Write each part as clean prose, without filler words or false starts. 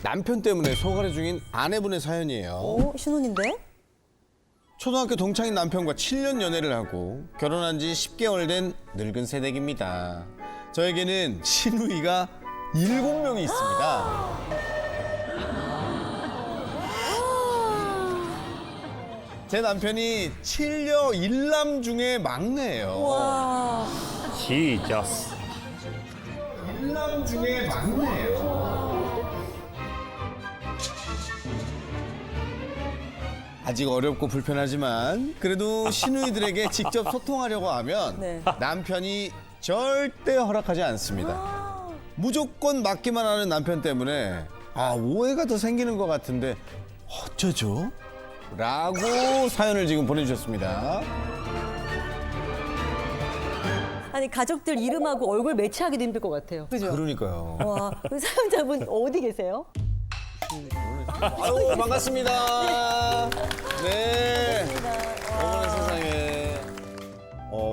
남편 때문에 소갈이 중인 아내분의 사연이에요. 오, 신혼인데? 초등학교 동창인 남편과 7년 연애를 하고 결혼한 지 10개월 된 늙은 새댁입니다. 저에게는 시누이가 7명이 있습니다. 제 남편이 7녀 1남 중에 막내예요. 와. 지저스. 1남 중에 막내예요. 아직 어렵고 불편하지만 그래도 시누이들에게 직접 소통하려고 하면 네. 남편이 절대 허락하지 않습니다. 무조건 맡기만 하는 남편 때문에 오해가 더 생기는 것 같은데 어쩌죠? 라고 사연을 지금 보내주셨습니다. 아니 가족들 이름하고 얼굴 매치하기도 힘들 것 같아요. 그죠? 그러니까요. 와, 그 사연자분 어디 계세요? 아유 반갑습니다. 네. 어머나 세상에.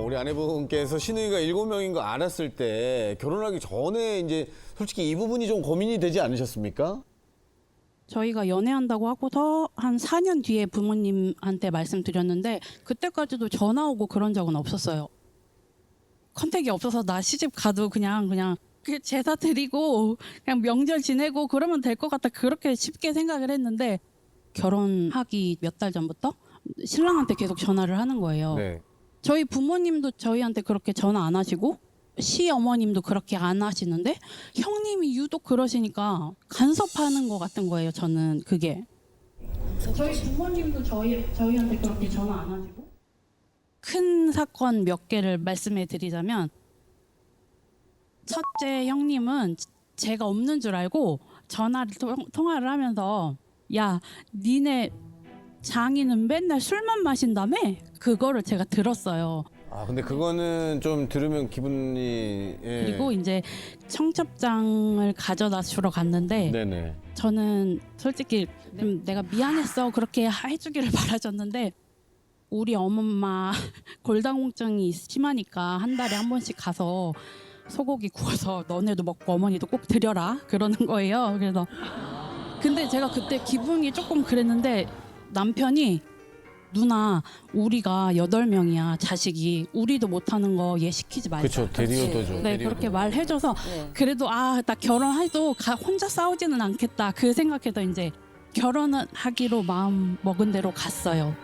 우리 아내분께서 시누이가 7명인 거 알았을 때 결혼하기 전에 이제 솔직히 이 부분이 좀 고민이 되지 않으셨습니까? 저희가 연애한다고 하고서 한 4년 뒤에 부모님한테 말씀드렸는데 그때까지도 전화 오고 그런 적은 없었어요. 컨택이 없어서 나 시집 가도 그냥 제사 드리고 그냥 명절 지내고 그러면 될 것 같다 그렇게 쉽게 생각을 했는데 결혼하기 몇 달 전부터 신랑한테 계속 전화를 하는 거예요. 네. 저희 부모님도 저희한테 그렇게 전화 안 하시고 시어머님도 그렇게 안 하시는데 형님이 유독 그러시니까 간섭하는 것 같은 거예요. 저는 그게. 저희 부모님도 저희한테 그렇게 전화 안 하시고 큰 사건 몇 개를 말씀해 드리자면 첫째 형님은 제가 없는 줄 알고 통화를 하면서 야 니네 장인은 맨날 술만 마신다며? 그거를 제가 들었어요. 근데 그거는 좀 들으면 기분이 그리고 이제 청첩장을 가져다 주러 갔는데 네네. 저는 솔직히 좀 내가 미안했어 그렇게 해주기를 바라셨는데 우리 엄마 골다공증이 심하니까 한 달에 한 번씩 가서 소고기 구워서 너네도 먹고 어머니도 꼭 드려라 그러는 거예요. 그래서 근데 제가 그때 기분이 조금 그랬는데 남편이 누나 우리가 8명이야 자식이 우리도 못하는 거 얘 시키지 말자. 그렇죠. 대리어도죠. 네 대리어도. 그렇게 말해줘서 네. 그래도 나 결혼해도 혼자 싸우지는 않겠다 그 생각해서 이제 결혼은 하기로 마음 먹은 대로 갔어요.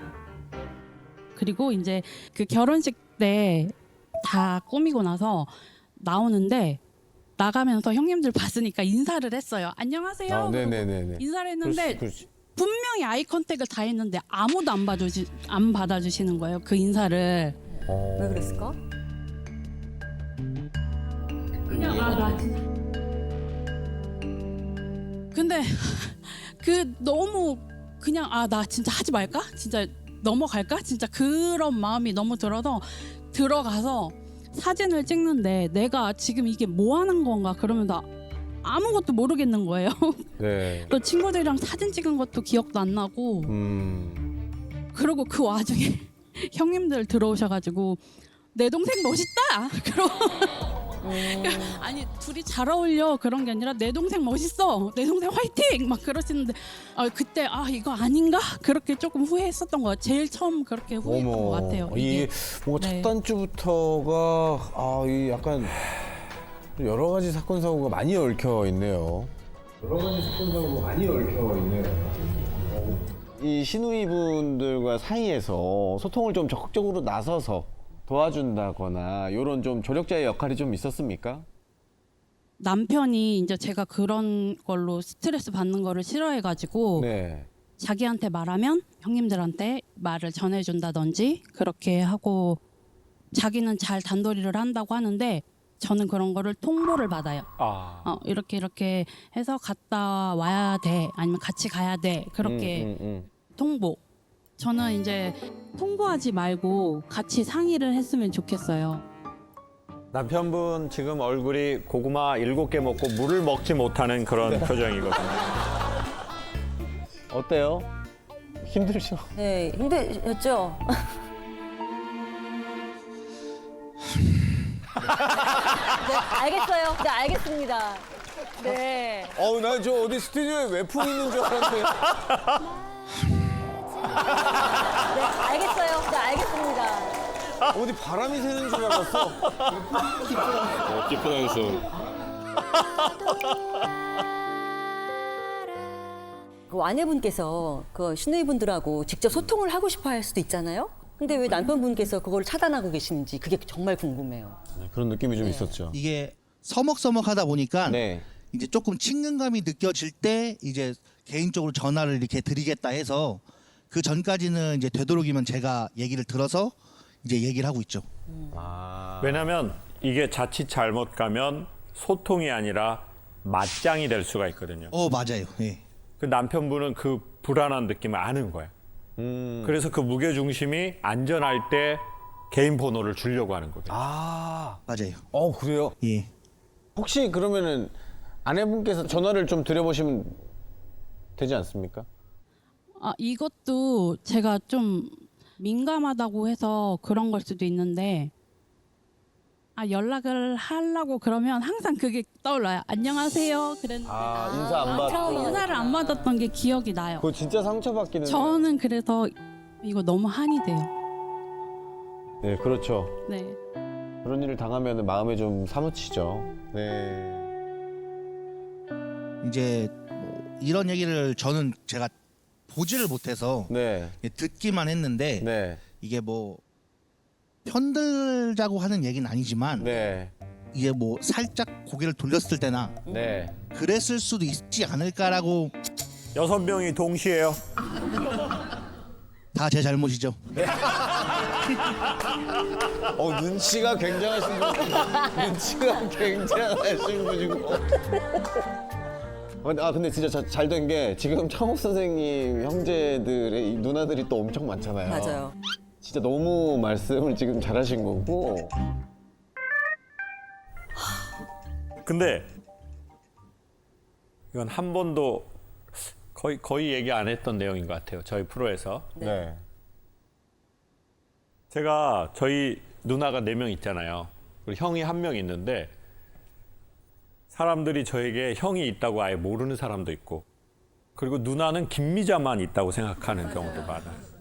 그리고 이제 그 결혼식 때 다 꾸미고 나서 나오는데 나가면서 형님들 봤으니까 인사를 했어요. 안녕하세요. 네네네네. 인사를 했는데 그렇지. 분명히 아이 컨택을 다 했는데 아무도 안 받아주시는 거예요. 그 인사를. 왜 그랬을까? 그냥 나 근데 그 너무 그냥 나 진짜 하지 말까? 진짜 넘어갈까? 진짜 그런 마음이 너무 들어서 들어가서 사진을 찍는데 내가 지금 이게 뭐 하는 건가? 그러면 나 아무것도 모르겠는 거예요. 네. 또 친구들이랑 사진 찍은 것도 기억도 안 나고 그리고 그 와중에 형님들 들어오셔가지고 내 동생 멋있다. 아니 둘이 잘 어울려 그런 게 아니라 내 동생 멋있어. 내 동생 화이팅 막 그러시는데 그때 이거 아닌가 그렇게 조금 후회했었던 것 같아요. 제일 처음 그렇게 후회했던 것 같아요. 이게 뭔가 네. 첫 단추부터가 이 약간 여러 가지 사건 사고가 많이 얽혀 있네요. 여러 가지 사건 사고가 많이 얽혀 있네요. 이 시누이분들과 사이에서 소통을 좀 적극적으로 나서서 도와준다거나 이런 좀 조력자의 역할이 좀 있었습니까? 남편이 이제 제가 그런 걸로 스트레스 받는 거를 싫어해가지고 네. 자기한테 말하면 형님들한테 말을 전해준다든지 그렇게 하고 자기는 잘 단도리를 한다고 하는데 저는 그런 거를 통보를 받아요. 이렇게 해서 갔다 와야 돼 아니면 같이 가야 돼 그렇게 통보. 저는 이제 통보하지 말고 같이 상의를 했으면 좋겠어요. 남편분 지금 얼굴이 고구마 7개 먹고 물을 먹지 못하는 그런 표정이거든요. 어때요? 힘들죠? 네, 힘드셨죠? 네, 알겠어요. 네, 알겠습니다. 네. 나 저 어디 스튜디오에 외풍 있는 줄 알았는데. 네, 알겠어요. 네, 알겠습니다. 어디 바람이 새는 줄 알았어. 깊은 한숨. 그 아내분께서 그 신우이분들하고 직접 소통을 하고 싶어 할 수도 있잖아요. 근데 왜 남편분께서 그걸 차단하고 계시는지 그게 정말 궁금해요. 그런 느낌이 좀 있었죠. 이게 서먹서먹하다 보니까 네. 이제 조금 친근감이 느껴질 때 이제 개인적으로 전화를 이렇게 드리겠다 해서 그 전까지는 이제 되도록이면 제가 얘기를 들어서 이제 얘기를 하고 있죠. 왜냐하면 이게 자칫 잘못 가면 소통이 아니라 맞짱이 될 수가 있거든요. 맞아요. 예. 그 남편분은 그 불안한 느낌을 아는 거야. 그래서 그 무게 중심이 안전할 때 개인 번호를 주려고 하는 거거든요. 맞아요. 그래요? 예. 혹시 그러면은 아내분께서 전화를 좀 드려보시면 되지 않습니까? 이것도 제가 좀 민감하다고 해서 그런 걸 수도 있는데 연락을 하려고 그러면 항상 그게 떠올라요. 안녕하세요. 그랬는데 인사 안 받고. 인사를 안 받았던 게 기억이 나요. 그거 진짜 상처받기는. 저는 그래서 이거 너무 한이 돼요. 네, 그렇죠. 네. 그런 일을 당하면 마음에 좀 사무치죠. 네. 이제 뭐 이런 얘기를 저는 제가 보지를 못해서 네. 듣기만 했는데 네. 이게 뭐 편들자고 하는 얘기는 아니지만 네. 이게 뭐 살짝 고개를 돌렸을 때나 네. 그랬을 수도 있지 않을까라고 6명이 동시에요. 다 제 잘못이죠. 눈치가 굉장하신 분. 눈치가 굉장하신 분이고. 근데 진짜 잘 된 게 지금 창욱 선생님 형제들의 이 누나들이 또 엄청 많잖아요. 맞아요. 진짜 너무 말씀을 지금 잘하신 거고. 근데 이건 한 번도 거의 얘기 안 했던 내용인 것 같아요. 저희 프로에서. 네. 제가 저희 누나가 4명 있잖아요. 그리고 형이 1명 있는데 사람들이 저에게 형이 있다고 아예 모르는 사람도 있고 그리고 누나는 김미자만 있다고 생각하는 경우도 많아요.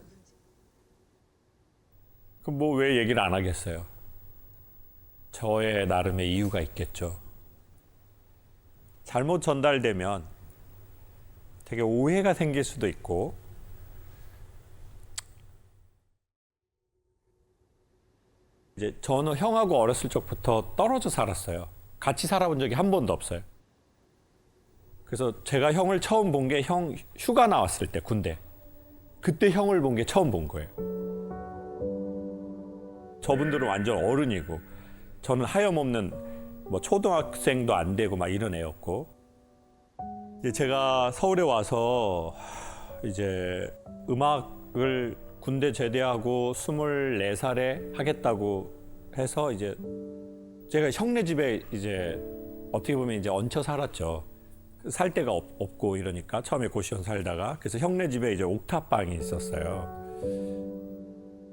그럼 뭐 왜 얘기를 안 하겠어요? 저의 나름의 이유가 있겠죠. 잘못 전달되면 되게 오해가 생길 수도 있고 이제 저는 형하고 어렸을 적부터 떨어져 살았어요. 같이 살아본 적이 한 번도 없어요. 그래서 제가 형을 처음 본 게 형 휴가 나왔을 때 군대. 그때 형을 본 게 처음 본 거예요. 저분들은 완전 어른이고 저는 하염없는 뭐 초등학생도 안 되고 막 이런 애였고 이제 제가 서울에 와서 이제 음악을 군대 제대하고 24살에 하겠다고 해서 이제 제가 형네 집에 이제 어떻게 보면 이제 얹혀 살았죠. 살 데가 없고 이러니까 처음에 고시원 살다가 그래서 형네 집에 이제 옥탑방이 있었어요.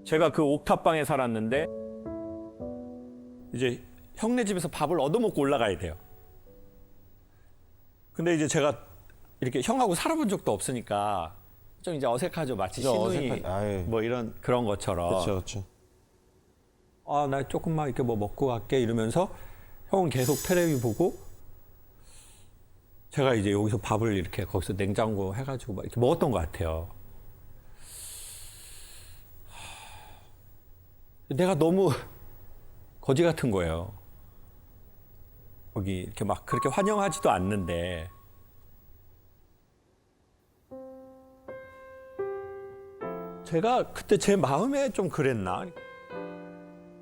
제가 그 옥탑방에 살았는데 이제 형네 집에서 밥을 얻어먹고 올라가야 돼요. 근데 이제 제가 이렇게 형하고 살아본 적도 없으니까 좀 이제 어색하죠. 마치 시누이 뭐 이런 그런 것처럼. 그렇죠. 나 조금만 이렇게 뭐 먹고 갈게 이러면서 형은 계속 텔레비 보고 제가 이제 여기서 밥을 이렇게 거기서 냉장고 해가지고 막 이렇게 먹었던 것 같아요. 내가 너무 거지 같은 거예요. 거기 이렇게 막 그렇게 환영하지도 않는데. 제가 그때 제 마음에 좀 그랬나?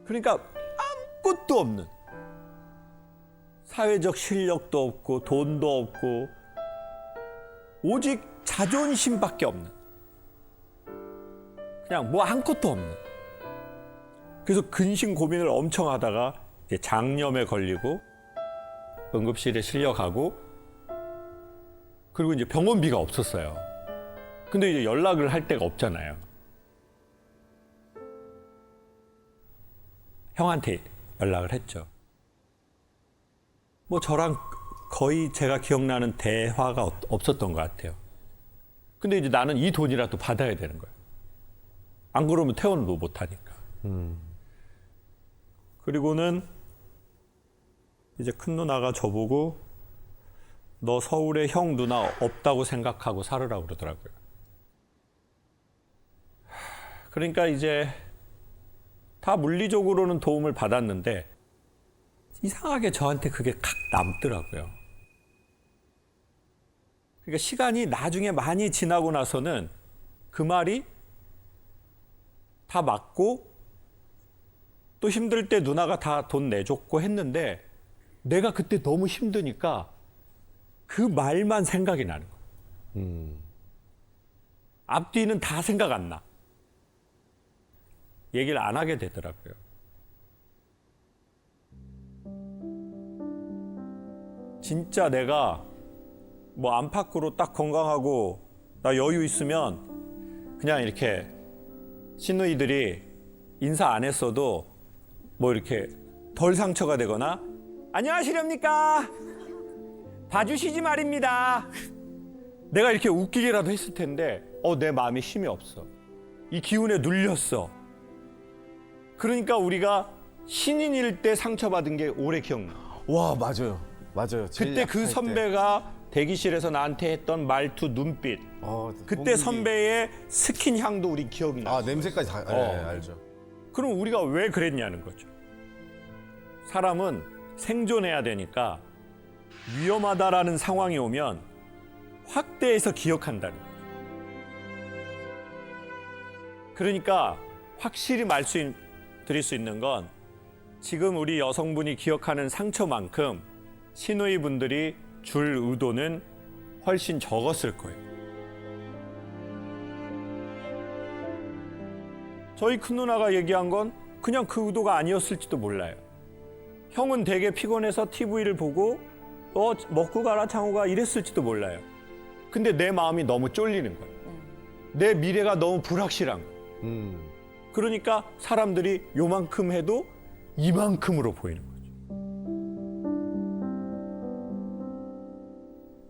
그러니까 아무것도 없는 사회적 실력도 없고 돈도 없고 오직 자존심밖에 없는 그냥 뭐 아무것도 없는 그래서 근심 고민을 엄청 하다가 이제 장염에 걸리고 응급실에 실려가고 그리고 이제 병원비가 없었어요. 근데 이제 연락을 할 데가 없잖아요. 형한테 연락을 했죠. 뭐 저랑 거의 제가 기억나는 대화가 없었던 것 같아요. 근데 이제 나는 이 돈이라도 받아야 되는 거예요. 안 그러면 퇴원도 못 하니까. 그리고는 이제 큰 누나가 저보고 너 서울에 형 누나 없다고 생각하고 살으라고 그러더라고요. 그러니까 이제 다 물리적으로는 도움을 받았는데 이상하게 저한테 그게 칵 남더라고요. 그러니까 시간이 나중에 많이 지나고 나서는 그 말이 다 맞고 또 힘들 때 누나가 다 돈 내줬고 했는데 내가 그때 너무 힘드니까 그 말만 생각이 나는 거예요. 앞뒤는 다 생각 안 나. 얘기를 안 하게 되더라고요. 진짜 내가 뭐 안팎으로 딱 건강하고 나 여유 있으면 그냥 이렇게 시누이들이 인사 안 했어도 뭐 이렇게 덜 상처가 되거나 안녕하시렵니까? 봐주시지 말입니다. 내가 이렇게 웃기게라도 했을 텐데 내 마음에 힘이 없어. 이 기운에 눌렸어. 그러니까 우리가 신인일 때 상처받은 게 오래 기억나. 와, 맞아요. 맞아요. 제일 그때 그 약할 때. 선배가 대기실에서 나한테 했던 말투, 눈빛. 그때 공기. 선배의 스킨 향도 우리 기억이 나. 냄새까지 다 알죠. 그럼 우리가 왜 그랬냐는 거죠. 사람은 생존해야 되니까 위험하다라는 상황이 오면 확대해서 기억한다는 거죠. 그러니까 확실히 말씀드릴 수 있는 건 지금 우리 여성분이 기억하는 상처만큼 시누이 분들이 줄 의도는 훨씬 적었을 거예요. 저희 큰 누나가 얘기한 건 그냥 그 의도가 아니었을지도 몰라요. 형은 되게 피곤해서 TV를 보고 먹고 가라 창호가 이랬을지도 몰라요. 근데 내 마음이 너무 쫄리는 거예요. 내 미래가 너무 불확실한 거예요. 그러니까 사람들이 요만큼 해도 이만큼으로 보이는 거죠.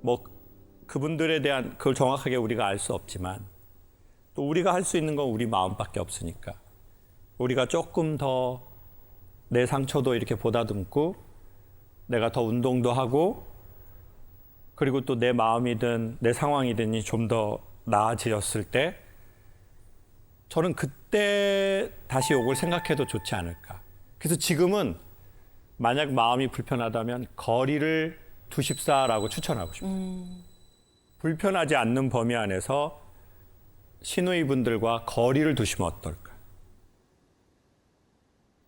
뭐 그분들에 대한 그걸 정확하게 우리가 알 수 없지만 또 우리가 할 수 있는 건 우리 마음밖에 없으니까 우리가 조금 더 내 상처도 이렇게 보다듬고 내가 더 운동도 하고 그리고 또 내 마음이든 내 상황이든이 좀 더 나아지었을 때 저는 그때 다시 이걸 생각해도 좋지 않을까. 그래서 지금은 만약 마음이 불편하다면 거리를 두십사라고 추천하고 싶어요. 불편하지 않는 범위 안에서 시누이분들과 거리를 두시면 어떨까?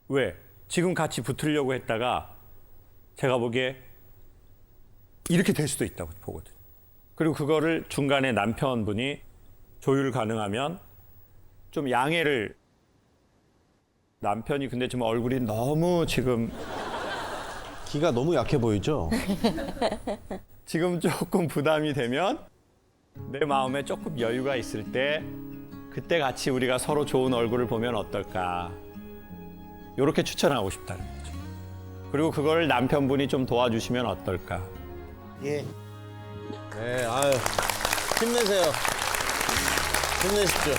왜? 지금 같이 붙으려고 했다가 제가 보기에 이렇게 될 수도 있다고 보거든요. 그리고 그거를 중간에 남편분이 조율 가능하면 좀 양해를 남편이 근데 지금 얼굴이 너무 지금 기가 너무 약해 보이죠? 지금 조금 부담이 되면 내 마음에 조금 여유가 있을 때 그때 같이 우리가 서로 좋은 얼굴을 보면 어떨까 이렇게 추천하고 싶다는 거죠. 그리고 그걸 남편분이 좀 도와주시면 어떨까. 예. 네, 아유. 힘내세요. 힘내십시오.